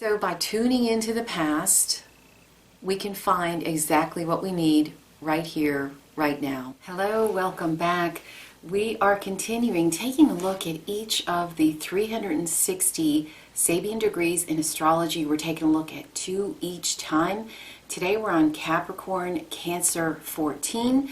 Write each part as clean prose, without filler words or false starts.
So by tuning into the past, we can find exactly what we need right here, right now. Hello, welcome back. We are continuing taking a look at each of the 360 Sabian degrees in astrology. We're taking a look at 2 each time. Today we're on Capricorn, Cancer14.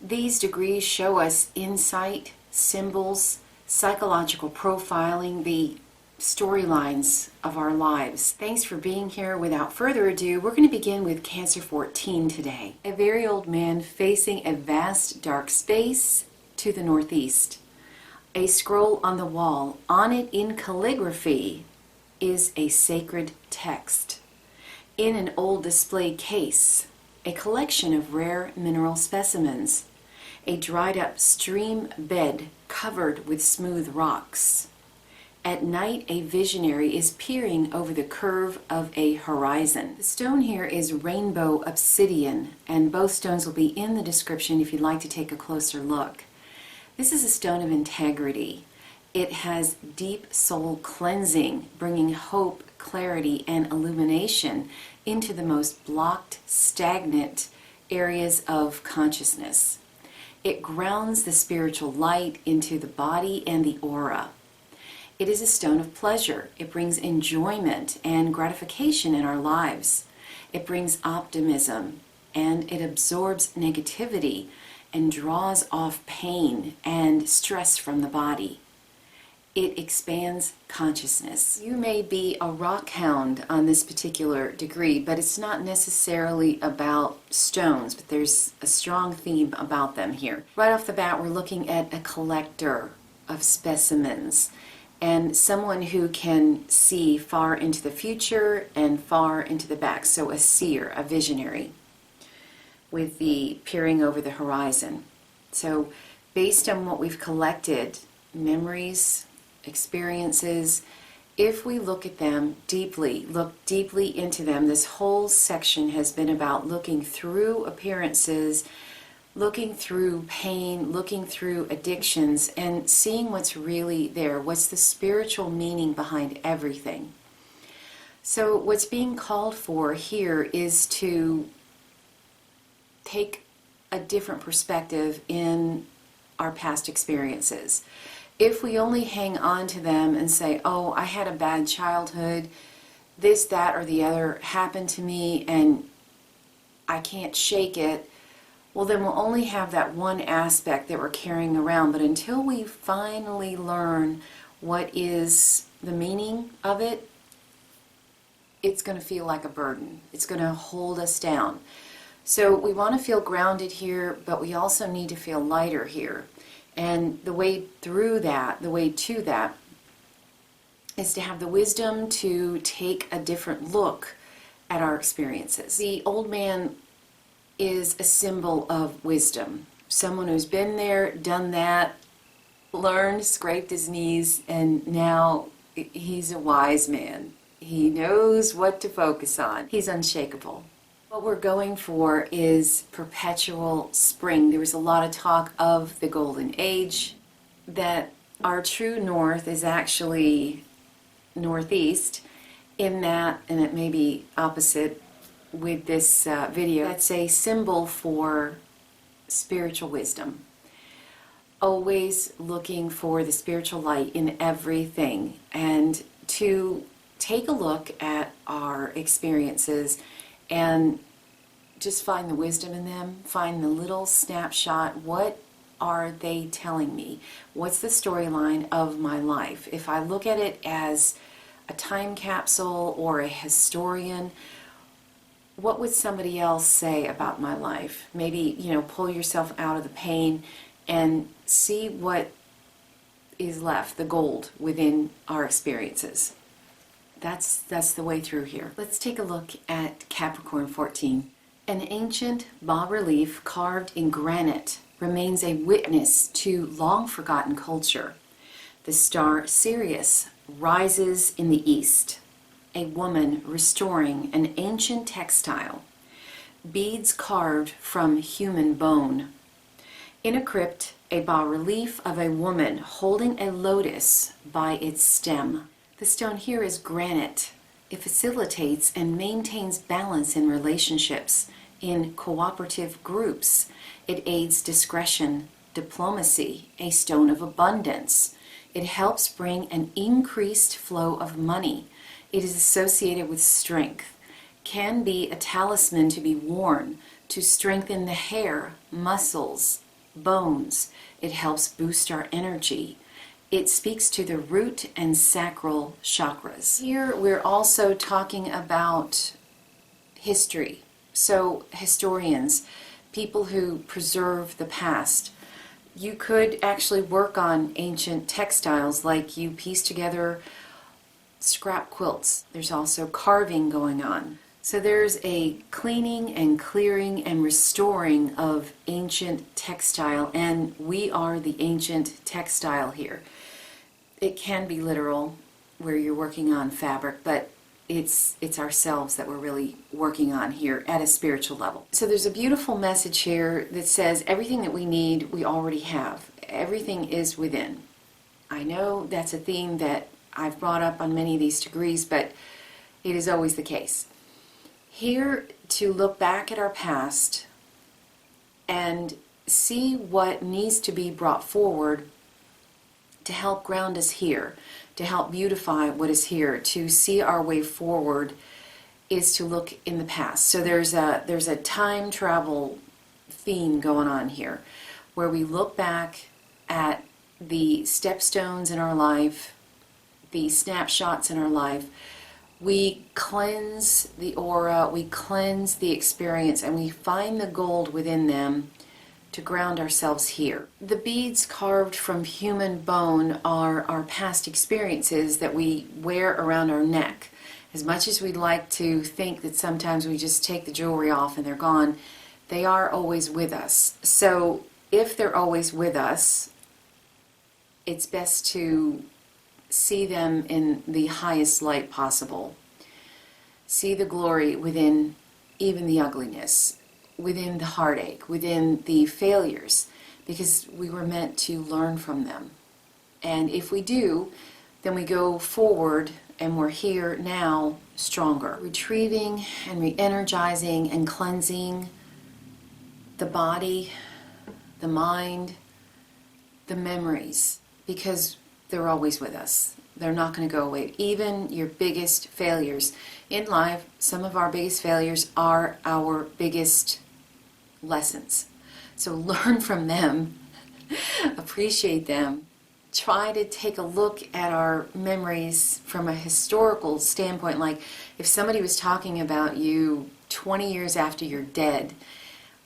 These degrees show us insight, symbols, psychological profiling, the storylines of our lives. Thanks for being here. Without further ado, we're going to begin with Cancer14 today. A very old man facing a vast dark space to the northeast. A scroll on the wall. On it in calligraphy is a sacred text. In an old display case, a collection of rare mineral specimens. A dried up stream bed covered with smooth rocks. At night, a visionary is peering over the curve of a horizon. The stone here is rainbow obsidian, and both stones will be in the description if you'd like to take a closer look. This is a stone of integrity. It has deep soul cleansing, bringing hope, clarity, and illumination into the most blocked, stagnant areas of consciousness. It grounds the spiritual light into the body and the aura. It is a stone of pleasure. It brings enjoyment and gratification in our lives. It brings optimism, and it absorbs negativity and draws off pain and stress from the body. It expands consciousness. You may be a rock hound on this particular degree, but it's not necessarily about stones, but there's a strong theme about them here. Right off the bat, we're looking at a collector of specimens, and someone who can see far into the future and far into the back. So a seer, a visionary, with the peering over the horizon. So based on what we've collected, memories, experiences, if we look at them deeply, look deeply into them, this whole section has been about looking through appearances, looking through pain, looking through addictions, and seeing what's really there. What's the spiritual meaning behind everything? So what's being called for here is to take a different perspective in our past experiences. If we only hang on to them and say, oh, I had a bad childhood, this, that, or the other happened to me, and I can't shake it, well, then we'll only have that one aspect that we're carrying around. But until we finally learn what is the meaning of it, it's going to feel like a burden. It's going to hold us down. So we want to feel grounded here, but we also need to feel lighter here. And the way through that, the way to that, is to have the wisdom to take a different look at our experiences. The old man is a symbol of wisdom. Someone who's been there, done that, learned, scraped his knees, and now he's a wise man. He knows what to focus on. He's unshakable. What we're going for is perpetual spring. There was a lot of talk of the golden age, that our true north is actually northeast, in that, and it may be opposite with this video, that's a symbol for spiritual wisdom. Always looking for the spiritual light in everything, and to take a look at our experiences and just find the wisdom in them, find the little snapshot. What are they telling me? What's the storyline of my life? If I look at it as a time capsule or a historian, what would somebody else say about my life? Maybe, pull yourself out of the pain and see what is left, the gold within our experiences. That's the way through here. Let's take a look at Capricorn 14. An ancient bas-relief carved in granite remains a witness to long-forgotten culture. The star Sirius rises in the east. A woman restoring an ancient textile. Beads carved from human bone. In a crypt, a bas-relief of a woman holding a lotus by its stem. The stone here is granite. It facilitates and maintains balance in relationships, in cooperative groups. It aids discretion, diplomacy, a stone of abundance. It helps bring an increased flow of money. It is associated with strength. Can be a talisman to be worn to strengthen the hair, muscles, bones. It helps boost our energy. It speaks to the root and sacral chakras. Here we're also talking about history. So historians, people who preserve the past. You could actually work on ancient textiles, like you piece together scrap quilts. There's also carving going on. So there's a cleaning and clearing and restoring of ancient textile, and we are the ancient textile here. It can be literal, where you're working on fabric, but it's ourselves that we're really working on here at a spiritual level. So there's a beautiful message here that says everything that we need, we already have. Everything is within. I know that's a theme that I've brought up on many of these degrees, but it is always the case. Here to look back at our past and see what needs to be brought forward to help ground us here, to help beautify what is here, to see our way forward, is to look in the past. So there's a time travel theme going on here, where we look back at the stepstones in our life, the snapshots in our life. We cleanse the aura, we cleanse the experience, and we find the gold within them to ground ourselves here. The beads carved from human bone are our past experiences that we wear around our neck. As much as we'd like to think that sometimes we just take the jewelry off and they're gone, they are always with us. So if they're always with us, it's best to see them in the highest light possible. See the glory within even the ugliness, within the heartache, within the failures, because we were meant to learn from them. And if we do, then we go forward and we're here now stronger. Retrieving and re-energizing and cleansing the body, the mind, the memories, because they're always with us. They're not going to go away. Even your biggest failures in life, some of our biggest failures are our biggest lessons. So learn from them, appreciate them. Try to take a look at our memories from a historical standpoint. Like if somebody was talking about you 20 years after you're dead,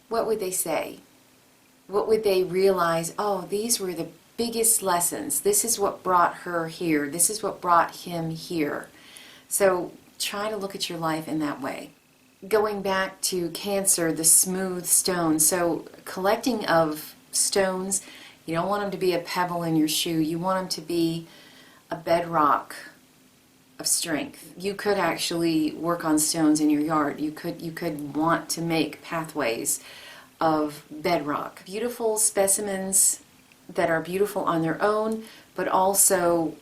what would they say? What would they realize? Oh, these were the biggest lessons. This is what brought her here. This is what brought him here. So try to look at your life in that way. Going back to Cancer, the smooth stone. So collecting of stones, you don't want them to be a pebble in your shoe. You want them to be a bedrock of strength. You could actually work on stones in your yard. You could want to make pathways of bedrock. Beautiful specimens that are beautiful on their own, but also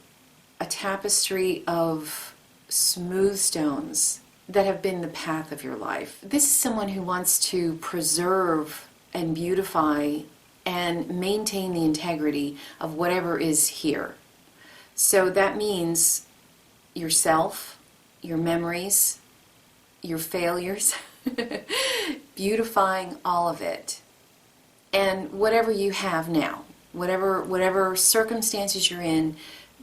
a tapestry of smooth stones that have been the path of your life. This is someone who wants to preserve and beautify and maintain the integrity of whatever is here. So that means yourself, your memories, your failures, beautifying all of it. And whatever you have now, whatever circumstances you're in,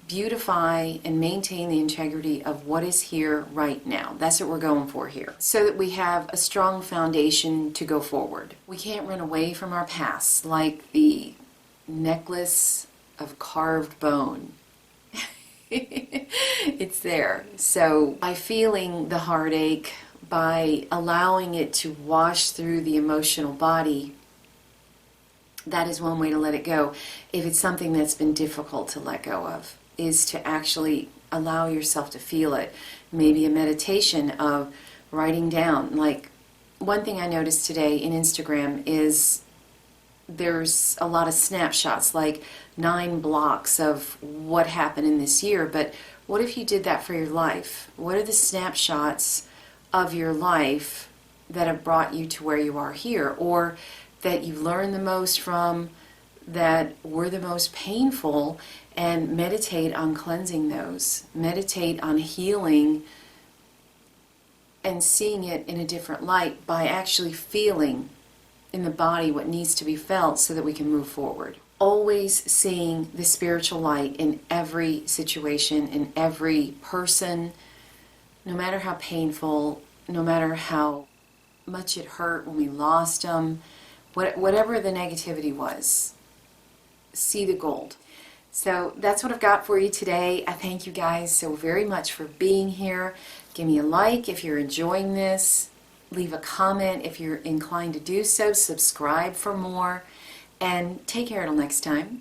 beautify and maintain the integrity of what is here right now. That's what we're going for here, so that we have a strong foundation to go forward. We can't run away from our past like the necklace of carved bone. It's there. So by feeling the heartache, by allowing it to wash through the emotional body, that is one way to let it go. If it's something that's been difficult to let go of, is to actually allow yourself to feel it. Maybe a meditation of writing down. Like one thing I noticed today in Instagram is there's a lot of snapshots, like 9 blocks of what happened in this year, but What if you did that for your life? What are the snapshots of your life that have brought you to where you are here, or that you've learned the most from, that were the most painful, and meditate on cleansing those. Meditate on healing and seeing it in a different light by actually feeling in the body what needs to be felt so that we can move forward. Always seeing the spiritual light in every situation, in every person, no matter how painful, no matter how much it hurt when we lost them, whatever the negativity was, see the gold. So that's what I've got for you today. I thank you guys so very much for being here. Give me a like if you're enjoying this. Leave a comment if you're inclined to do so. Subscribe for more. And take care until next time.